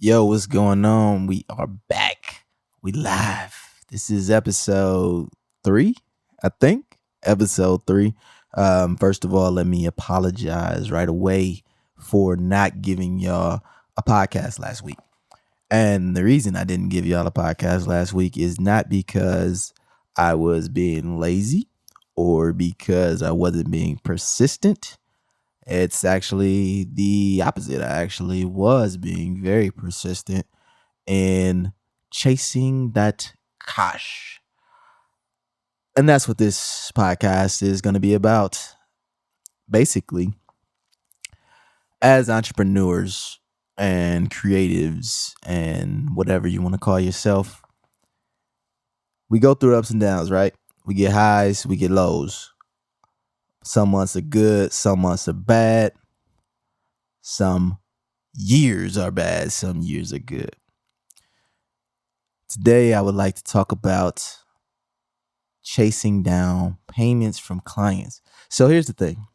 Yo, what's going on? We are back. We live. This is episode 3, I think. Episode 3. First of all, let me apologize right away for not giving y'all a podcast last week. And the reason I didn't give y'all a podcast last week is not because I was being lazy or because I wasn't being persistent. It's actually the opposite. I actually was being very persistent in chasing that cash. And that's what this podcast is going to be about. Basically, as entrepreneurs and creatives and whatever you want to call yourself, we go through ups and downs, right? We get highs, we get lows. Some months are good, some months are bad. Some years are bad, some years are good. Today, I would like to talk about chasing down payments from clients. So here's the thing.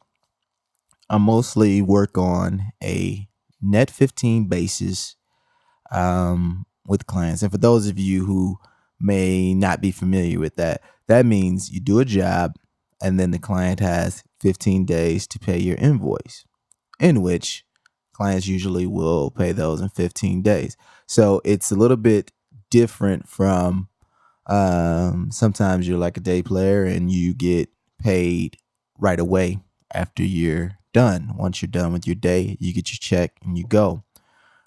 I mostly work on a net 15 basis with clients. And for those of you who may not be familiar with that, that means you do a job and then the client has 15 days to pay your invoice, in which clients usually will pay those in 15 days. So it's a little bit different from sometimes you're like a day player and you get paid right away after you're done. Once you're done with your day, you get your check and you go.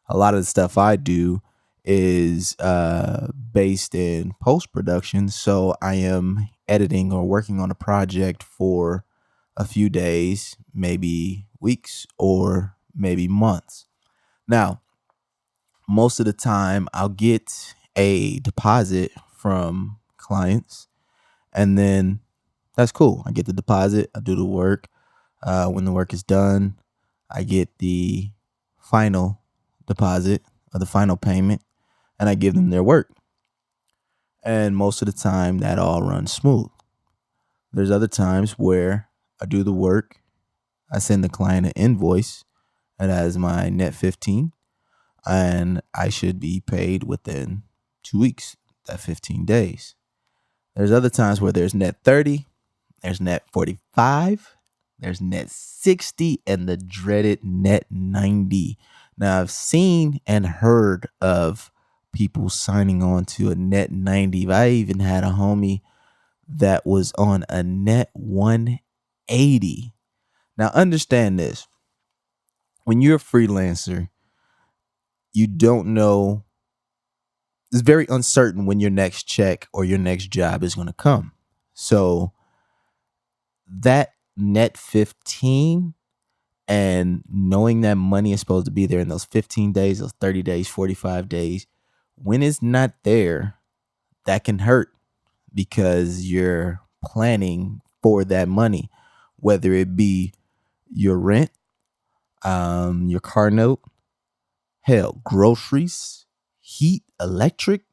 A lot of the stuff I do is based in post production. So I am editing or working on a project for a few days, maybe weeks, or maybe months. Now, most of the time, I'll get a deposit from clients, and then that's cool. I get the deposit, I do the work. When the work is done, I get the final deposit or the final payment, and I give them their work. And most of the time, that all runs smooth. There's other times where I do the work, I send the client an invoice, and as my net 15, and I should be paid within 2 weeks, that 15 days. There's other times where there's net 30, there's net 45, there's net 60, and the dreaded net 90. Now, I've seen and heard of people signing on to a net 90. I even had a homie that was on a net 180. Now, understand this. When you're a freelancer, you don't know. It's very uncertain when your next check or your next job is going to come. So that net 15 and knowing that money is supposed to be there in those 15 days, those 30 days, 45 days, when it's not there, that can hurt because you're planning for that money, whether it be your rent, your car note, hell, groceries, heat, electric,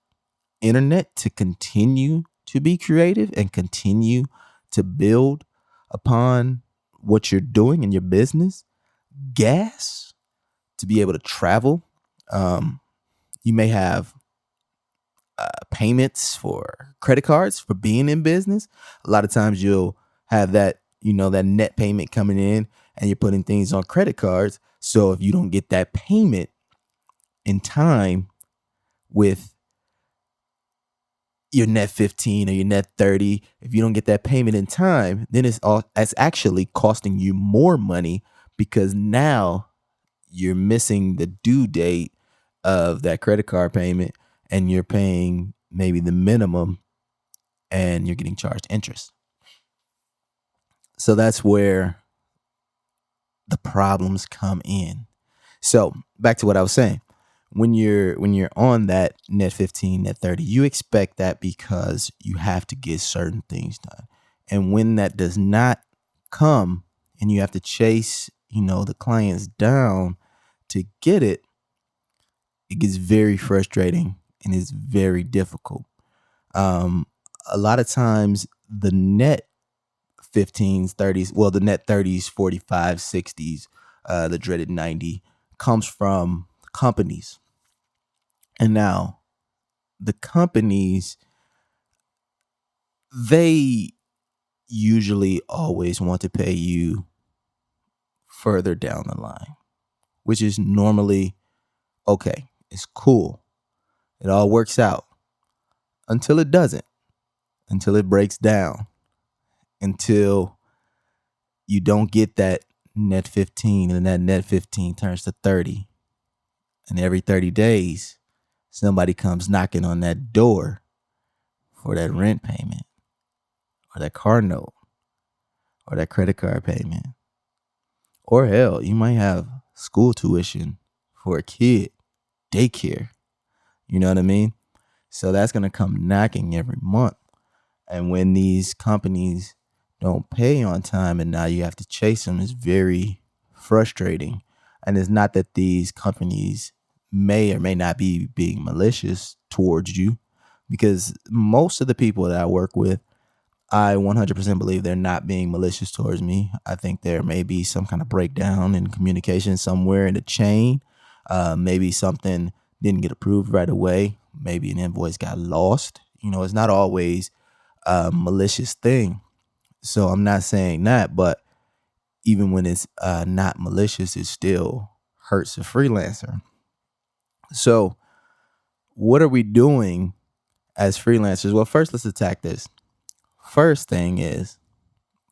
internet to continue to be creative and continue to build upon what you're doing in your business, gas to be able to travel. You may have payments for credit cards for being in business. A lot of times you'll have that, that net payment coming in and you're putting things on credit cards. So if you don't get that payment in time with your net 15 or your net 30, if you don't get that payment in time, then it's actually costing you more money because now you're missing the due date of that credit card payment and you're paying maybe the minimum and you're getting charged interest. So that's where the problems come in. So back to what I was saying. When you're on that net 15, net 30, you expect that because you have to get certain things done. And when that does not come and you have to chase, the clients down to get it, it gets very frustrating and it's very difficult. A lot of times the net 15s, 30s, well, the net 30s, 45s, 60s, the dreaded 90 comes from companies. And now the companies, they usually always want to pay you further down the line, which is normally okay. It's cool. It all works out until it doesn't, until it breaks down, until you don't get that net 15 and that net 15 turns to 30. And every 30 days, somebody comes knocking on that door for that rent payment or that car note or that credit card payment. Or hell, you might have school tuition for a kid, daycare. You know what I mean? So that's going to come knocking every month. And when these companies don't pay on time and now you have to chase them, it's very frustrating. And it's not that these companies may or may not be being malicious towards you, because most of the people that I work with, I 100% believe they're not being malicious towards me. I think there may be some kind of breakdown in communication somewhere in the chain. Maybe something didn't get approved right away. Maybe an invoice got lost. It's not always a malicious thing. So I'm not saying that, but even when it's not malicious, it still hurts a freelancer. So what are we doing as freelancers? Well, first, let's attack this. First thing is,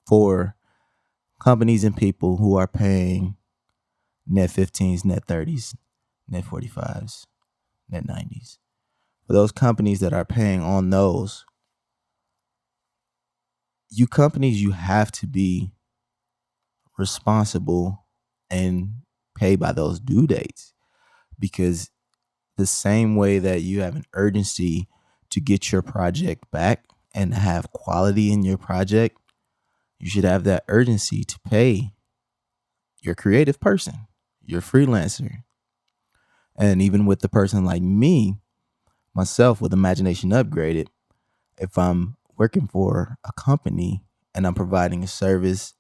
for companies and people who are paying net 15s, net 30s, net 45s, net 90s, for those companies that are paying on those, you have to be responsible and pay by those due dates, because the same way that you have an urgency to get your project back and have quality in your project, you should have that urgency to pay your creative person, your freelancer. And even with the person like me, myself with Imagination Upgraded, if I'm working for a company and I'm providing a service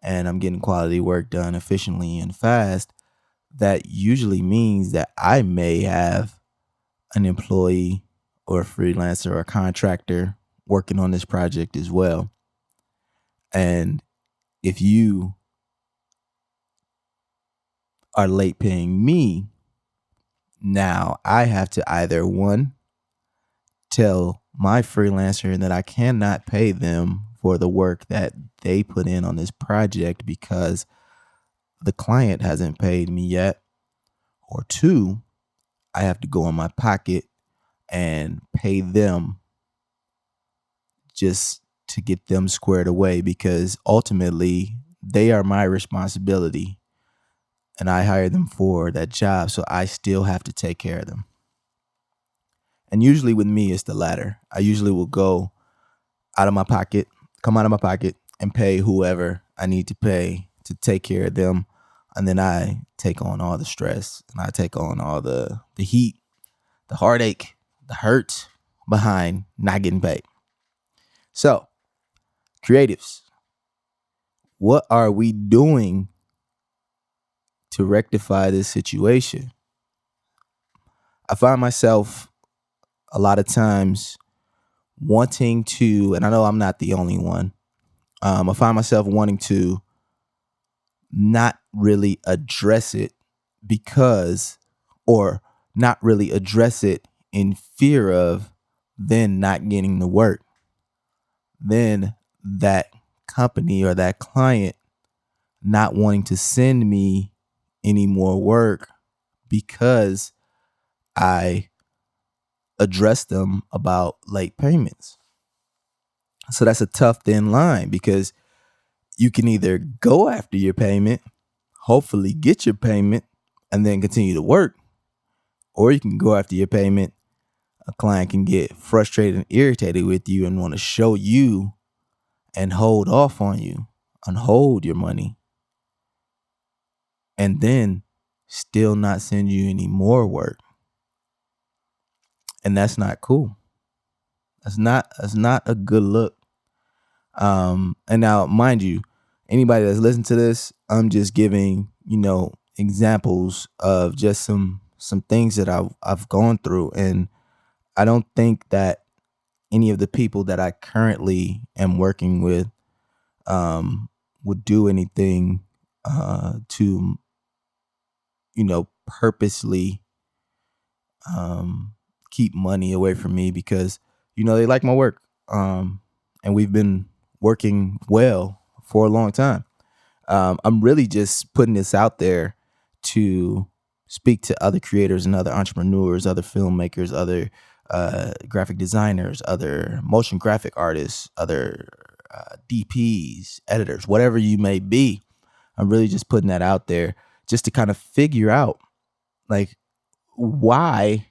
and I'm getting quality work done efficiently and fast, that usually means that I may have an employee or a freelancer or a contractor working on this project as well. And if you are late paying me, now I have to either, one, tell my freelancer that I cannot pay them for the work that they put in on this project because the client hasn't paid me yet, or two, I have to go in my pocket and pay them just to get them squared away, because ultimately they are my responsibility and I hired them for that job, so I still have to take care of them. And usually with me, it's the latter. I usually will go out of my pocket, come out of my pocket and pay whoever I need to pay to take care of them. And then I take on all the stress and I take on all the heat, the heartache, the hurt behind not getting paid. So, creatives, what are we doing to rectify this situation? I find myself a lot of times wanting to, and I know I'm not the only one, I find myself wanting to not really address it because, or not really address it in fear of then not getting the work. Then that company or that client not wanting to send me any more work because I addressed them about late payments. So that's a tough thin line, because you can either go after your payment, hopefully get your payment, and then continue to work, or you can go after your payment. A client can get frustrated and irritated with you and want to show you and hold off on you and hold your money, and then still not send you any more work. And that's not cool. That's not a good look. And now, mind you, anybody that's listening to this, I'm just giving, examples of just some some things that I've gone through, and I don't think that any of the people that I currently am working with would do anything to purposely keep money away from me, because they like my work, and we've been working well for a long time. I'm really just putting this out there to speak to other creators and other entrepreneurs, other filmmakers, other graphic designers, other motion graphic artists, other DPs, editors, whatever you may be. I'm really just putting that out there just to kind of figure out, like, why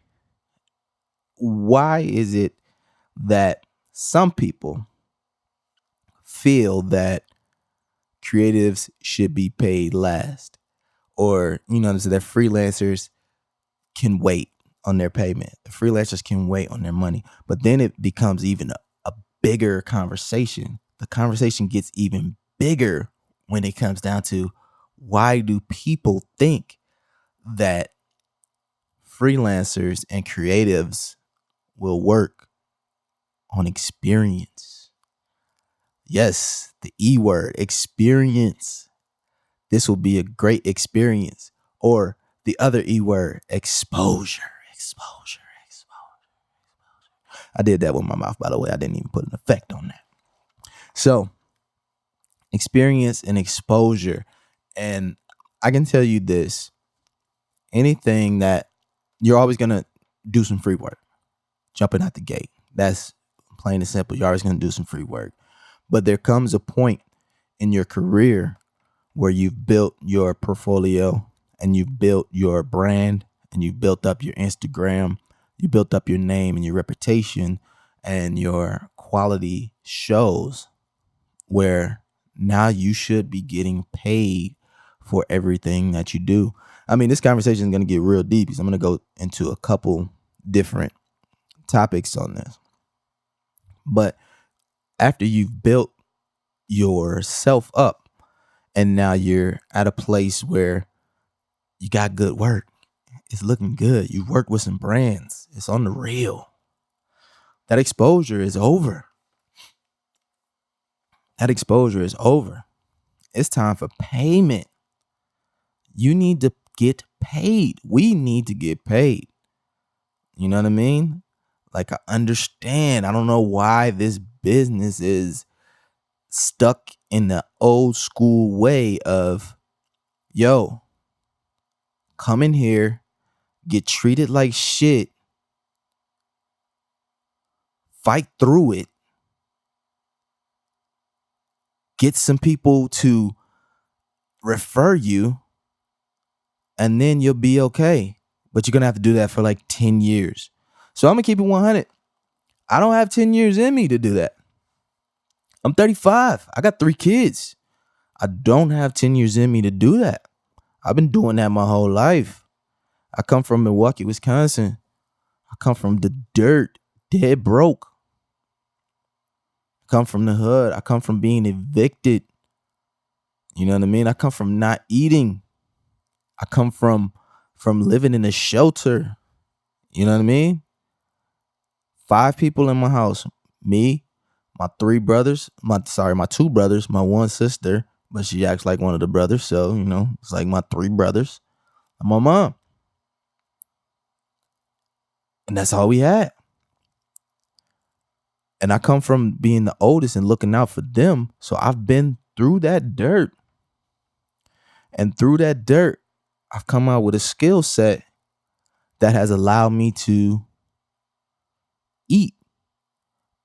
is it that some people feel that creatives should be paid last, or so that freelancers can wait on their payment, the freelancers can wait on their money. But then it becomes even a bigger conversation. The conversation gets even bigger when it comes down to, why do people think that freelancers and creatives will work on experience? Yes, the E word, experience. This will be a great experience. Or the other E word, exposure. I did that with my mouth, by the way. I didn't even put an effect on that. So, experience and exposure. And I can tell you this, anything that you're always going to do some free work, jumping out the gate. That's plain and simple. You're always going to do some free work. But there comes a point in your career where you've built your portfolio and you've built your brand and you've built up your Instagram, you built up your name and your reputation, and your quality shows, where now you should be getting paid for everything that you do. I mean, this conversation is going to get real deep, because I'm going to go into a couple different topics on this. But after you've built yourself up and now you're at a place where you got good work, it's looking good, you've worked with some brands, it's on the reel, that exposure is over. It's time for payment. You need to get paid. We need to get paid. You know what I mean? Like, I understand. I don't know why this business is stuck in the old school way of, yo, come in here, get treated like shit, fight through it, get some people to refer you, and then you'll be okay. But you're going to have to do that for like 10 years. So I'm going to keep it 100. I don't have 10 years in me to do that. I'm 35. I got 3 kids. I don't have 10 years in me to do that. I've been doing that my whole life. I come from Milwaukee, Wisconsin. I come from the dirt, dead broke. I come from the hood. I come from being evicted. You know what I mean? I come from not eating. I come from living in a shelter. You know what I mean? 5 people in my house. Me, my 2 brothers, my 1 sister, but she acts like one of the brothers. So, it's like my 3 brothers and my mom. And that's all we had. And I come from being the oldest and looking out for them. So I've been through that dirt. And through that dirt, I've come out with a skill set that has allowed me to eat.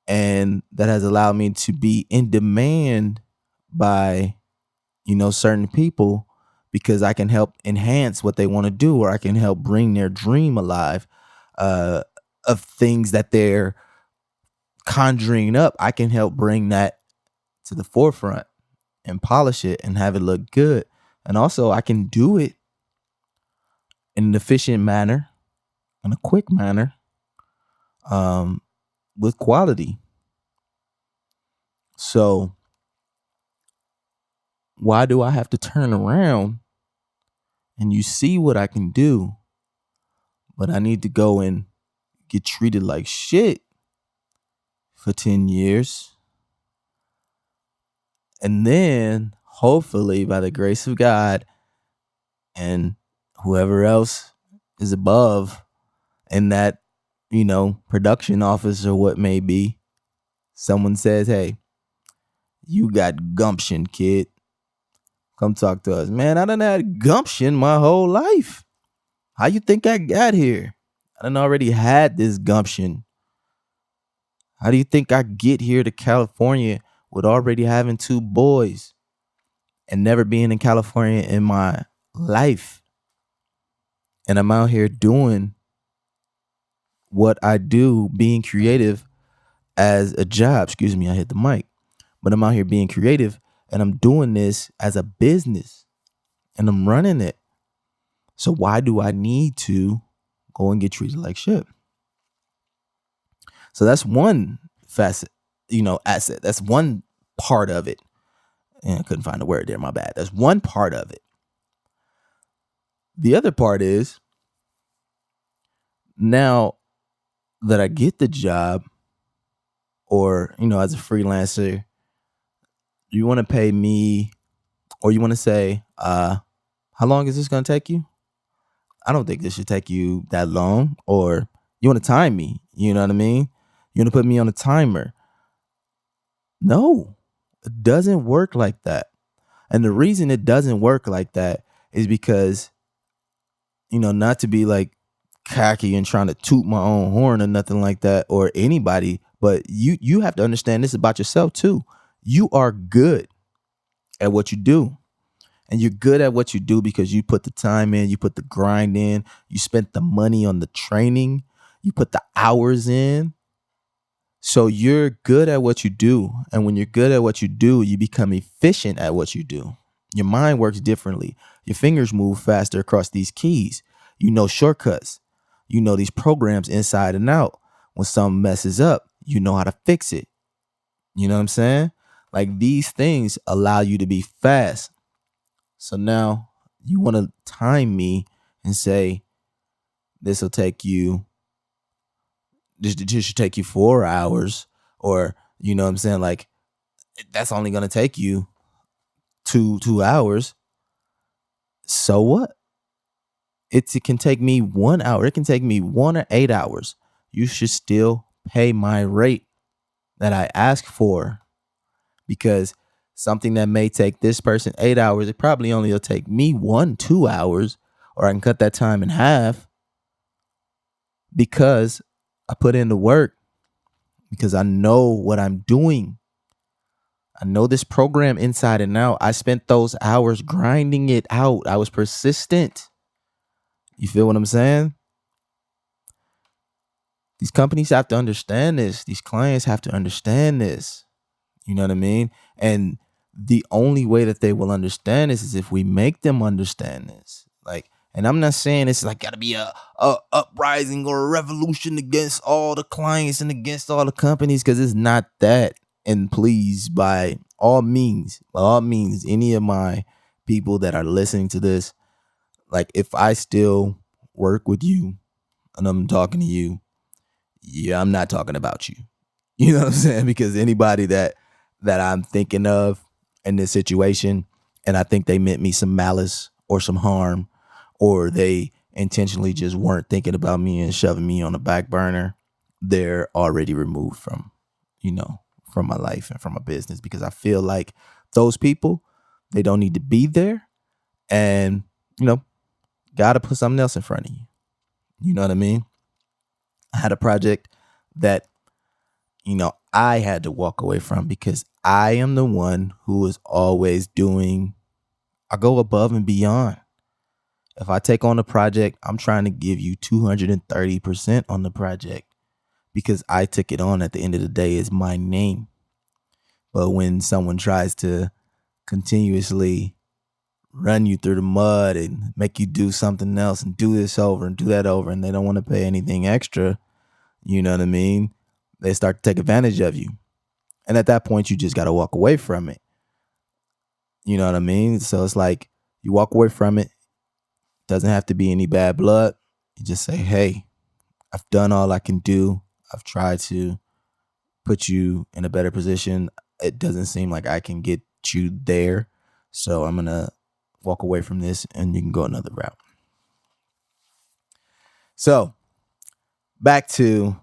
And that has allowed me to be in demand by, certain people, because I can help enhance what they want to do, or I can help bring their dream alive, of things that they're conjuring up. I can help bring that to the forefront and polish it and have it look good. And also, I can do it in an efficient manner, in a quick manner, with quality. So why do I have to turn around and you see what I can do but I need to go and get treated like shit for 10 years. And then hopefully by the grace of God and whoever else is above in that, production office or what may be, someone says, hey, you got gumption, kid. Come talk to us. Man, I done had gumption my whole life. How you think I got here? I done already had this gumption. How do you think I get here to California with already having 2 boys and never being in California in my life? And I'm out here doing what I do, being creative as a job. Excuse me, I hit the mic. But I'm out here being creative and I'm doing this as a business and I'm running it. So why do I need to go and get treated like shit? So that's one facet, asset. That's one part of it. And I couldn't find a word there, my bad. That's one part of it. The other part is, now that I get the job, or, as a freelancer, you want to pay me, or you want to say, how long is this going to take you? I don't think this should take you that long. Or you want to time me, you know what I mean? You want to put me on a timer. No, it doesn't work like that. And the reason it doesn't work like that is because, not to be like cocky and trying to toot my own horn or nothing like that, or anybody, but you have to understand this about yourself too. You are good at what you do. And you're good at what you do because you put the time in, you put the grind in, you spent the money on the training, you put the hours in. So you're good at what you do. And when you're good at what you do, you become efficient at what you do. Your mind works differently. Your fingers move faster across these keys. You know shortcuts. You know these programs inside and out. When something messes up, you know how to fix it. You know what I'm saying? Like, these things allow you to be fast. So now you want to time me and say, this should take you 4 hours, or, you know what I'm saying? Like, that's only going to take you 2 hours. So what? It can take me 1 hour. It can take me 1 or 8 hours. You should still pay my rate that I ask for, because something that may take this person 8 hours, it probably only will take me 1-2 hours, or I can cut that time in half because I put in the work, because I know what I'm doing. I know this program inside and out. I spent those hours grinding it out. I was persistent. You feel what I'm saying? These companies have to understand this. These clients have to understand this. You know what I mean? And the only way that they will understand this is if we make them understand this. Like, and I'm not saying it's like got to be a uprising or a revolution against all the clients and against all the companies, because it's not that. And please, by all means, any of my people that are listening to this, like, if I still work with you and I'm talking to you, yeah, I'm not talking about you. You know what I'm saying? Because anybody that I'm thinking of in this situation, and I think they meant me some malice or some harm, or they intentionally just weren't thinking about me and shoving me on the back burner, they're already removed from my life and from my business, because I feel like those people, they don't need to be there. And, gotta put something else in front of you. You know what I mean? I had a project that, I had to walk away from, because I am the one who is always I go above and beyond. If I take on a project, I'm trying to give you 230% on the project, because I took it on. At the end of the day, it's my name. But when someone tries to continuously run you through the mud and make you do something else and do this over and do that over, and they don't want to pay anything extra, you know what I mean? They start to take advantage of you. And at that point, you just got to walk away from it. You know what I mean? So it's like, you walk away from it. Doesn't have to be any bad blood. You just say, hey, I've done all I can do. I've tried to put you in a better position. It doesn't seem like I can get you there. So I'm going to walk away from this and you can go another route. So back to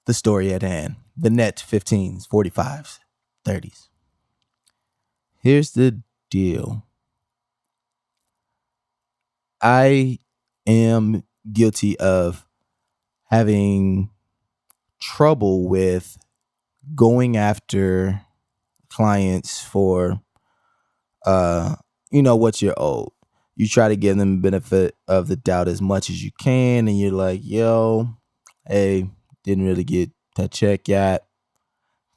the story at hand, the net 15s, 45s, 30s. Here's the deal. I am guilty of having trouble with going after clients for what you're owed. You try to give them benefit of the doubt as much as you can, and you're like, yo, hey, didn't really get that check yet.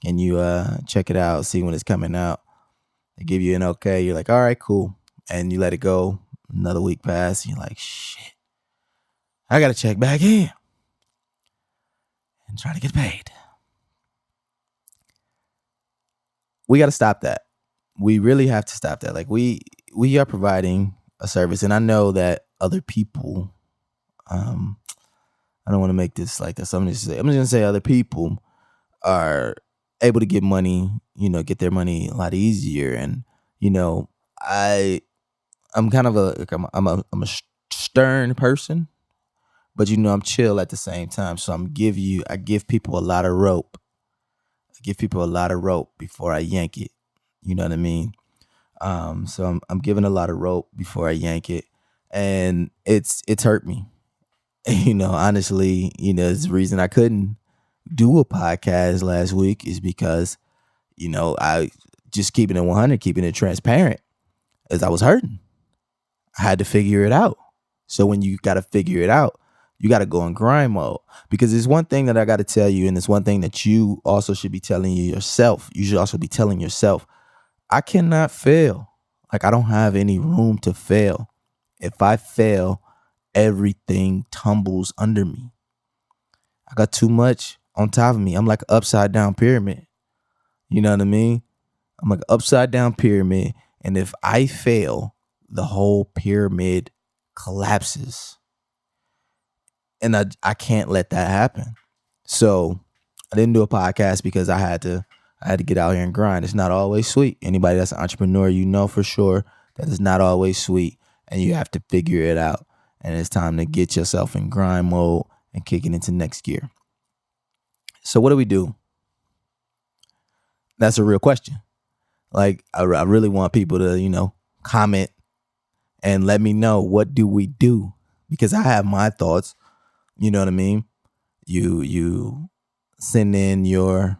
Can you check it out, see when it's coming out? They give you an okay, you're like, all right, cool. And you let it go. Another week pass, and you're like, shit, I gotta check back in and try to get paid. We gotta stop that. We really have to stop that. Like we are providing a service, and I know that other people, I don't want to make this like this. I'm just gonna say other people are able to get money, get their money a lot easier. And I'm kind of I'm a stern person, but I'm chill at the same time. So I give people a lot of rope. I give people a lot of rope before I yank it. You know what I mean? So I'm giving a lot of rope before I yank it, and it's hurt me. Honestly, it's the reason I couldn't do a podcast last week is because, I just keeping it 100, keeping it transparent, as I was hurting. I had to figure it out. So when you got to figure it out, you got to go in grind mode, because there's one thing that I got to tell you, and it's one thing that you also should be telling yourself. You should also be telling yourself, I cannot fail. Like, I don't have any room to fail. If I fail, everything tumbles under me. I got too much on top of me. I'm like an upside down pyramid. You know what I mean? I'm like an upside down pyramid. And if I fail, the whole pyramid collapses. And I can't let that happen. So I didn't do a podcast because I had to get out here and grind. It's not always sweet. Anybody that's an entrepreneur, for sure that it's not always sweet, and you have to figure it out. And it's time to get yourself in grind mode and kick it into next gear. So what do we do? That's a real question. Like, I really want people to, comment and let me know, what do we do? Because I have my thoughts. You know what I mean? You send in your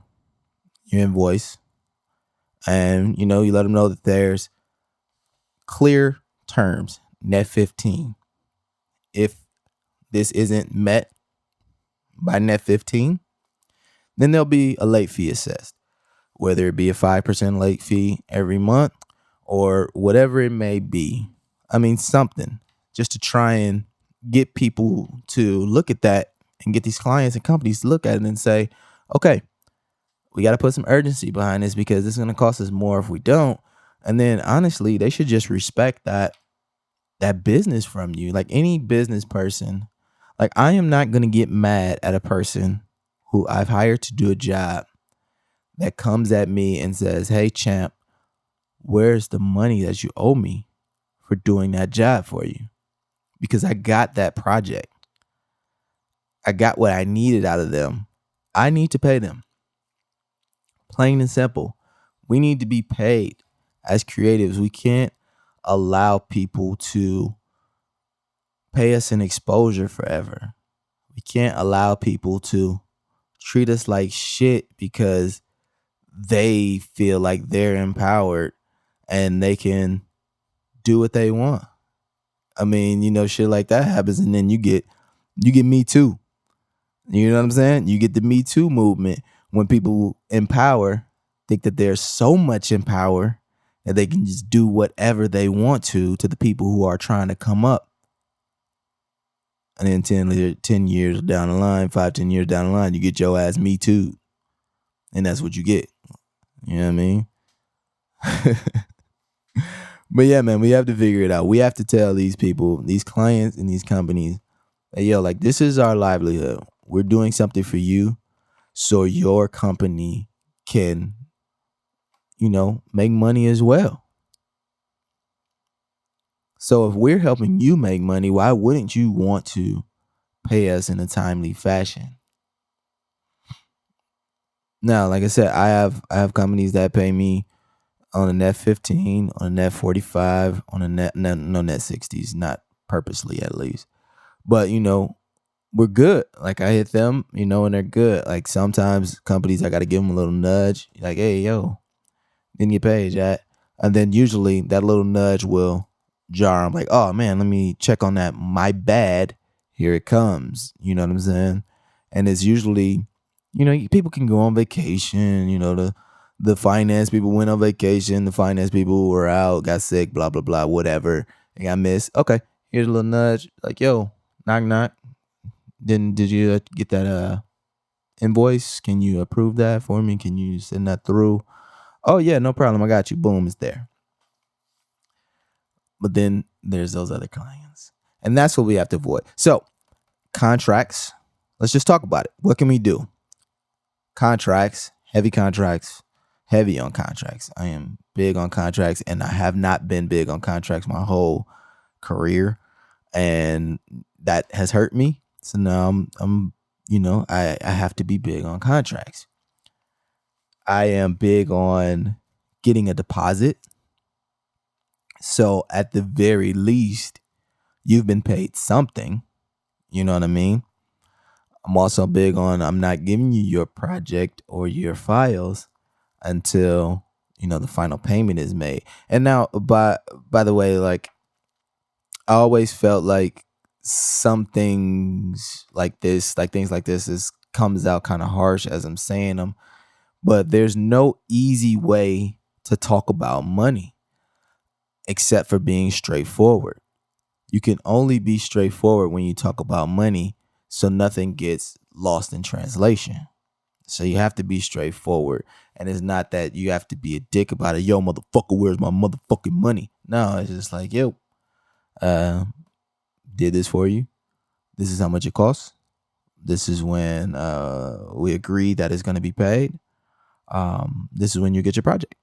invoice, and you let them know that there's clear terms, net 15. If this isn't met by net 15, then there'll be a late fee assessed, whether it be a 5% late fee every month or whatever it may be. I mean, something just to try and get people to look at that and get these clients and companies to look at it and say, okay, we got to put some urgency behind this, because it's going to cost us more if we don't. And then honestly, they should just respect that business from you. Like any business person, like I am not going to get mad at a person who I've hired to do a job that comes at me and says, hey, champ, where's the money that you owe me for doing that job for you? Because I got that project. I got what I needed out of them. I need to pay them. Plain and simple. We need to be paid as creatives. We can't allow people to pay us in exposure forever. We can't allow people to treat us like shit because they feel like they're empowered and they can do what they want. I mean, shit like that happens, and then you get Me Too. You know what I'm saying? You get the Me Too movement when people in power think that there's so much in power that they can just do whatever they want to the people who are trying to come up. And then 10 years down the line, 5-10 years down the line, you get your ass Me Too. And that's what you get. You know what I mean? But yeah, man, we have to figure it out. We have to tell these people, these clients and these companies, hey, yo, like this is our livelihood. We're doing something for you so your company can, make money as well. So if we're helping you make money, why wouldn't you want to pay us in a timely fashion? Now, like I said, I have companies that pay me on a net 15, on a net 45, on a net 60s, not purposely at least. But we're good. Like I hit them, and they're good. Like sometimes companies I got to give them a little nudge, like, hey, yo, didn't get paid yet. And then usually that little nudge will jar them, like, oh man, let me check on that. My bad. Here it comes. You know what I'm saying? And it's usually, people can go on vacation. The finance people went on vacation. The finance people were out, got sick, blah blah blah, whatever. They got missed. Okay, here's a little nudge, like, yo, knock knock. Did you get that invoice? Can you approve that for me? Can you send that through? Oh yeah, no problem. I got you. Boom, it's there. But then there's those other clients. And that's what we have to avoid. So, contracts. Let's just talk about it. What can we do? Contracts, heavy on contracts. I am big on contracts, and I have not been big on contracts my whole career, and that has hurt me. So now I have to be big on contracts. I am big on getting a deposit. So at the very least, you've been paid something. You know what I mean? I'm also big on I'm not giving you your project or your files until the final payment is made. And now, by the way, like I always felt like some things like this, is comes out kind of harsh as I'm saying them, but there's no easy way to talk about money except for being straightforward. You can only be straightforward when you talk about money so nothing gets lost in translation. So you have to be straightforward. And it's not that you have to be a dick about it. Yo, motherfucker, where's my motherfucking money? No, it's just like, yo, did this for you. This is how much it costs. This is when we agree that it's going to be paid. This is when you get your project.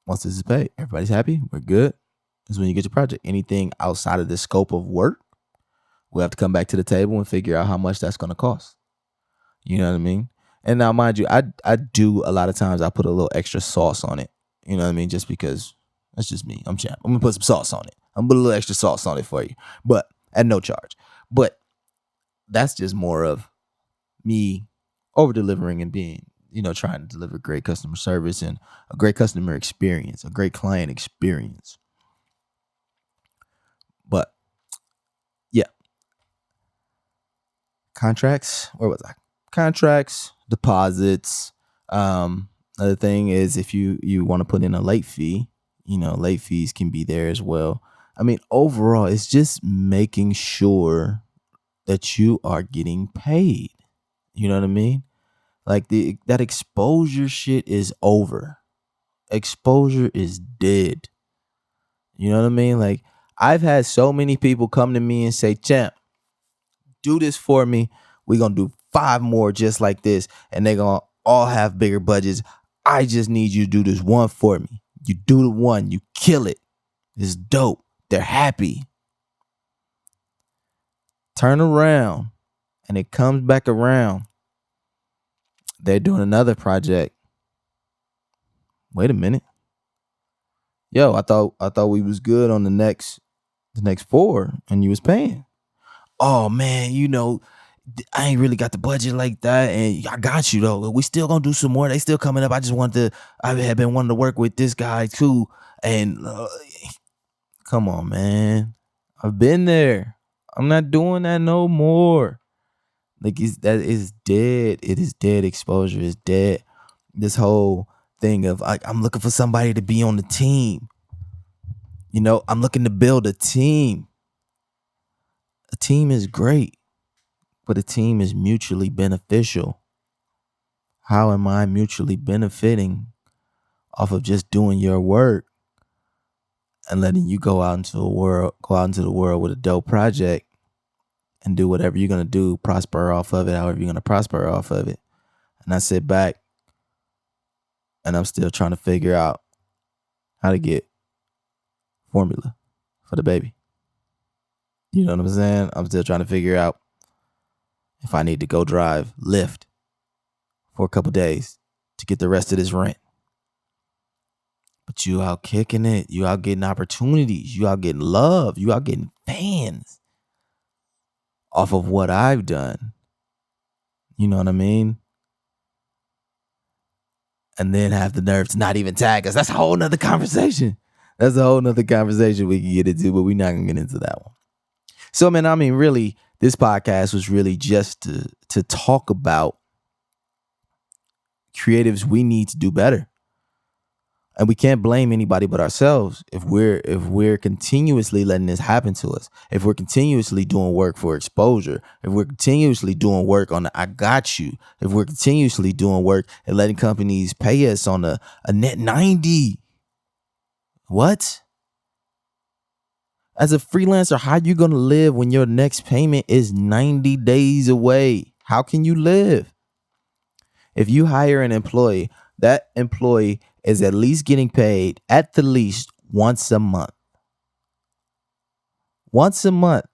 Once this is paid, everybody's happy. We're good. This is when you get your project. Anything outside of the scope of work, we have to come back to the table and figure out how much that's going to cost. You know what I mean? And now, mind you, I do a lot of times I put a little extra sauce on it. You know what I mean? Just because that's just me. I'm champ. I'm gonna put some sauce on it. I'm gonna put a little extra sauce on it for you, but at no charge. But that's just more of me over delivering and being, trying to deliver great customer service and a great customer experience, a great client experience. But yeah, contracts. Where was I? Contracts, deposits. Another thing is if you want to put in a late fee, late fees can be there as well. I mean, overall, it's just making sure that you are getting paid. You know what I mean? Like that exposure shit is over. Exposure is dead. You know what I mean? Like I've had so many people come to me and say, "Champ, do this for me. We're gonna do 5 more just like this, and they're gonna all have bigger budgets. I just need you to do this one for me. You do the one, you kill it. It's dope. They're happy. Turn around, and it comes back around. They're doing another project. Wait a minute. Yo, I thought we was good on the next 4, and you was paying. Oh man, I ain't really got the budget like that, and I got you though. We still gonna do some more. They still coming up. I have been wanting to work with this guy too, and come on, man. I've been there. I'm not doing that no more. Like that is dead. It is dead. Exposure is dead. This whole thing of I'm looking for somebody to be on the team. I'm looking to build a team. A team is great, but a team is mutually beneficial. How am I mutually benefiting off of just doing your work? and letting you go out into the world with a dope project and do whatever you're gonna do, prosper off of it, however you're gonna prosper off of it. And I sit back and I'm still trying to figure out how to get formula for the baby. You know what I'm saying? I'm still trying to figure out if I need to go drive Lyft for a couple days to get the rest of this rent. But you out kicking it. You out getting opportunities. You out getting love. You out getting fans off of what I've done. You know what I mean? And then have the nerve to not even tag us. That's a whole nother conversation. That's a whole nother conversation we can get into, but we're not going to get into that one. So, man, I mean, really, this podcast was really just to talk about creatives. We need to do better. And we can't blame anybody but ourselves if we're continuously letting this happen to us. If we're continuously doing work for exposure, if we're continuously doing work on the I got you, if we're continuously doing work and letting companies pay us on a net 90. What? As a freelancer, how you going to live when your next payment is 90 days away? How can you live? If you hire an employee, that employee is at least getting paid at the least once a month. Once a month.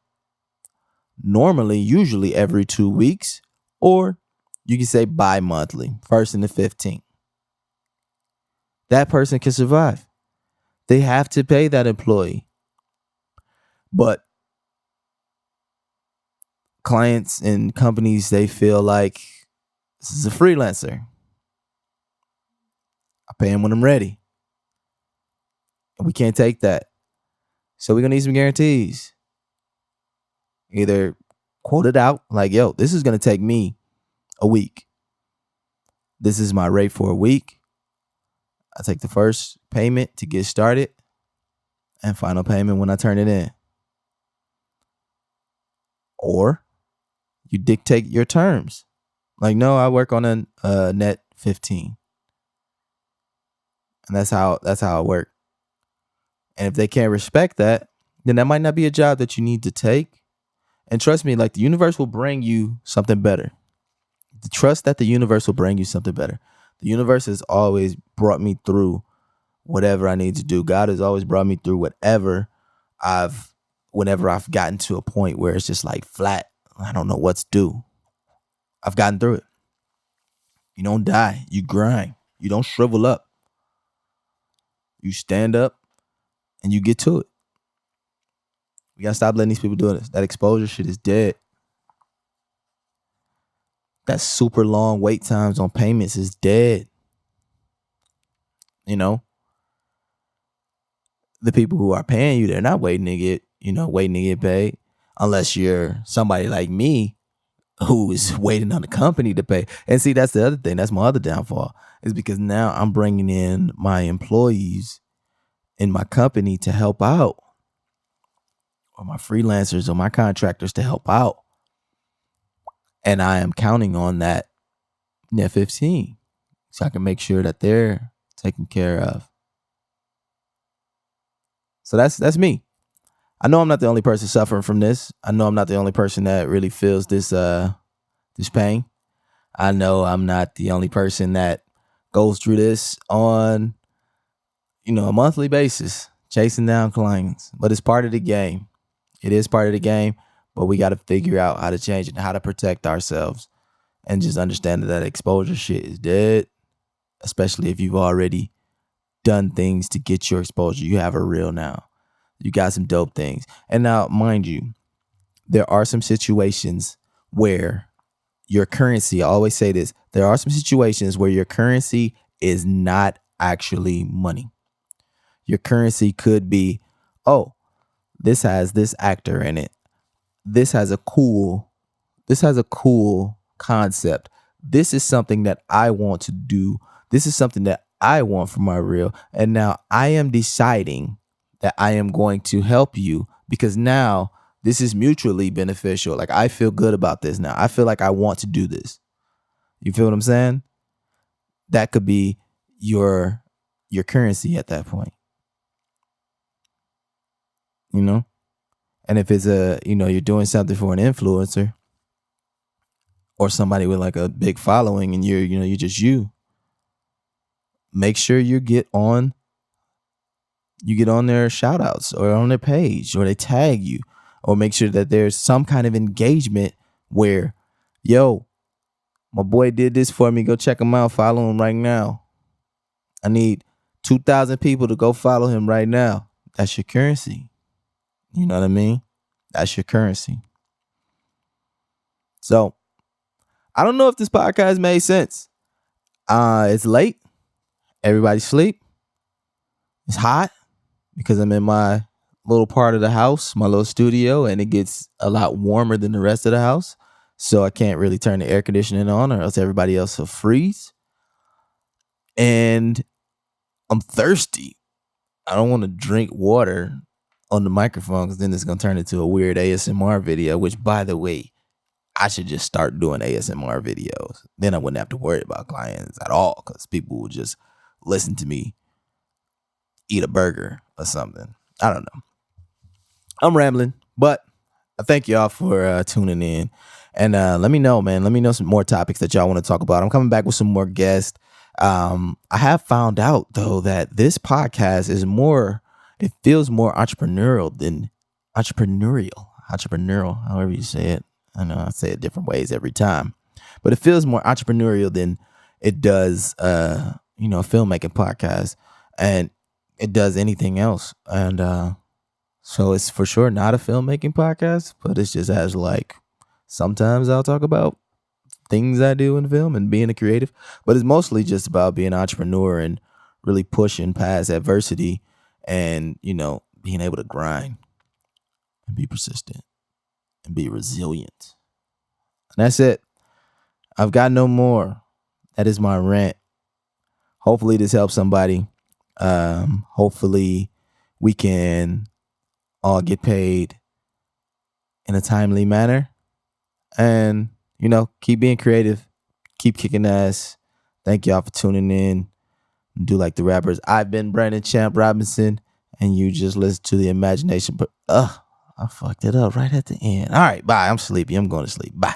Normally, usually every 2 weeks, or you can say bi-monthly, 1st and the 15th. That person can survive. They have to pay that employee. But clients and companies, they feel like this is a freelancer. I pay him when I'm ready. And we can't take that. So we're going to need some guarantees. Either quote it out like, yo, this is going to take me a week. This is my rate for a week. I take the first payment to get started and final payment when I turn it in. Or you dictate your terms. Like, no, I work on a net 15. And that's how it works. And if they can't respect that, then that might not be a job that you need to take. And trust me, like the universe will bring you something better. Trust that the universe will bring you something better. The universe has always brought me through whatever I need to do. God has always brought me through whenever I've gotten to a point where it's just like flat. I don't know what to do. I've gotten through it. You don't die. You grind. You don't shrivel up. You stand up and you get to it. We got to stop letting these people do this. That exposure shit is dead. That super long wait times on payments is dead. You know, the people who are paying you, they're not waiting to get paid. Unless you're somebody like me who is waiting on the company to pay. And see, that's the other thing. That's my other downfall, is because now I'm bringing in my employees in my company to help out, or my freelancers or my contractors to help out. And I am counting on that net 15 so I can make sure that they're taken care of. So that's me. I know I'm not the only person suffering from this. I know I'm not the only person that really feels this pain. I know I'm not the only person that goes through this on, a monthly basis, chasing down clients. But it's part of the game. It is part of the game, but we got to figure out how to change it and how to protect ourselves, and just understand that exposure shit is dead, especially if you've already done things to get your exposure. You have a reel now. You got some dope things. And now, mind you, there are some situations where your currency, I always say this, there are some situations where your currency is not actually money. Your currency could be, oh, this has this actor in it. This has a cool concept. This is something that I want to do. This is something that I want for my reel. And now I am deciding that I am going to help you, because now this is mutually beneficial. Like, I feel good about this now. I feel like I want to do this. You feel what I'm saying? That could be your currency at that point. you know. And if it's you're doing something for an influencer or somebody with like a big following and you're just make sure you get on their shout outs or on their page or they tag you, or make sure that there's some kind of engagement where, yo, my boy did this for me. Go check him out. Follow him right now. I need 2,000 people to go follow him right now. That's your currency. You know what I mean? That's your currency. So I don't know if this podcast made sense. It's late. Everybody sleep. It's hot because I'm in my little part of the house, my little studio, and it gets a lot warmer than the rest of the house. So I can't really turn the air conditioning on or else everybody else will freeze. And I'm thirsty. I don't want to drink water on the microphone because then it's going to turn into a weird ASMR video, which, by the way, I should just start doing ASMR videos. Then I wouldn't have to worry about clients at all because people would just listen to me eat a burger or something. I don't know. I'm rambling, but I thank y'all for tuning in. And let me know, man. Let me know some more topics that y'all want to talk about. I'm coming back with some more guests. I have found out, though, that this podcast is it feels more entrepreneurial than entrepreneurial, however you say it. I know I say it different ways every time, but it feels more entrepreneurial than it does, a filmmaking podcast, and it does anything else. And so it's for sure not a filmmaking podcast, but it's just as like sometimes I'll talk about things I do in film and being a creative, but it's mostly just about being an entrepreneur and really pushing past adversity and, being able to grind and be persistent and be resilient. And that's it. I've got no more. That is my rant. Hopefully this helps somebody. Hopefully we can all get paid in a timely manner and, keep being creative, keep kicking ass. Thank y'all for tuning in. Do like the rappers. I've been Brandon Champ Robinson, and you just listen to the imagination. But I fucked it up right at the end. All right, bye. I'm sleepy. I'm going to sleep. Bye.